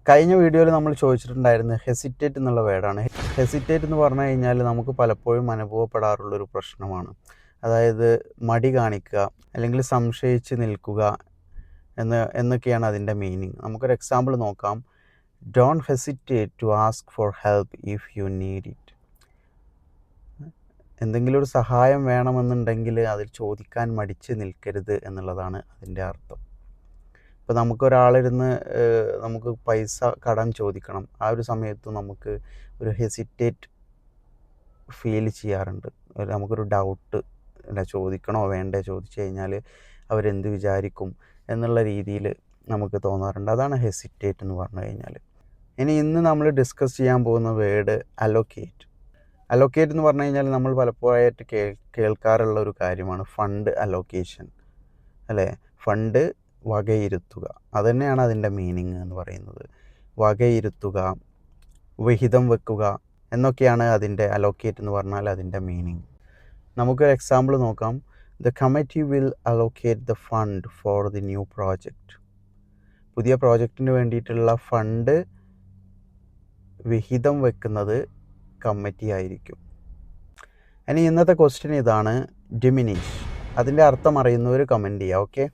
കഴിഞ്ഞ വീഡിയോയിൽ നമ്മൾ ചോദിച്ചിട്ടുണ്ടായിരുന്നത് ഹെസിറ്റേറ്റ് എന്നുള്ള വേർഡാണ്. ഹെസിറ്റേറ്റ് എന്ന് പറഞ്ഞു കഴിഞ്ഞാൽ നമുക്ക് പലപ്പോഴും അനുഭവപ്പെടാറുള്ളൊരു പ്രശ്നമാണ്. അതായത് മടി കാണിക്കുക, അല്ലെങ്കിൽ സംശയിച്ച് നിൽക്കുക എന്നൊക്കെയാണ് അതിൻ്റെ മീനിങ്. നമുക്കൊരു എക്സാമ്പിൾ നോക്കാം. Don't hesitate to ask for help if you need it. എന്തെങ്കിലും ഒരു സഹായം വേണമെന്നുണ്ടെങ്കിൽ അതിൽ ചോദിക്കാൻ മടിച്ച് നിൽക്കരുത് എന്നുള്ളതാണ് അതിൻ്റെ അർത്ഥം. ഇപ്പോൾ നമുക്കൊരാളിരുന്ന് നമുക്ക് പൈസ കടം ചോദിക്കണം, ആ ഒരു സമയത്ത് നമുക്ക് ഒരു ഹെസിറ്റേറ്റ് ഫീൽ ചെയ്യാറുണ്ട്. നമുക്കൊരു ഡൗട്ട്, അല്ല ചോദിക്കണോ വേണ്ടേ, ചോദിച്ചു കഴിഞ്ഞാൽ അവരെന്ത് വിചാരിക്കും എന്നുള്ള രീതിയിൽ നമുക്ക് തോന്നാറുണ്ട്. അതാണ് ഹെസിറ്റേറ്റ് എന്ന് പറഞ്ഞു കഴിഞ്ഞാൽ. ഇന്ന് നമ്മൾ ഡിസ്കസ് ചെയ്യാൻ പോകുന്ന വേർഡ് അലോക്കേറ്റ്. അലോക്കേറ്റ് എന്ന് പറഞ്ഞു കഴിഞ്ഞാൽ നമ്മൾ പലപ്പോഴായിട്ട് കേൾക്കാറുള്ള ഒരു കാര്യമാണ് ഫണ്ട് അലോക്കേഷൻ, അല്ലേ? ഫണ്ട് വകയിരുത്തുക, അതുതന്നെയാണ് അതിൻ്റെ മീനിങ് എന്ന് പറയുന്നത്. വകയിരുത്തുക, വിഹിതം വെക്കുക എന്നൊക്കെയാണ് അതിൻ്റെ അലോക്കേറ്റ് എന്ന് പറഞ്ഞാൽ അതിൻ്റെ മീനിങ്. നമുക്കൊരു എക്സാമ്പിൾ നോക്കാം. The committee will allocate the fund for the new project. പുതിയ പ്രോജക്റ്റിന് വേണ്ടിയിട്ടുള്ള ഫണ്ട് വിഹിതം വെക്കുന്നത് കമ്മിറ്റി ആയിരിക്കും. ഇന്നത്തെ ക്വസ്റ്റ്യൻ ഇതാണ്, ഡിമിനിഷ്. അതിൻ്റെ അർത്ഥം അറിയുന്നവർ കമൻറ്റ് ചെയ്യുക. ഓക്കെ.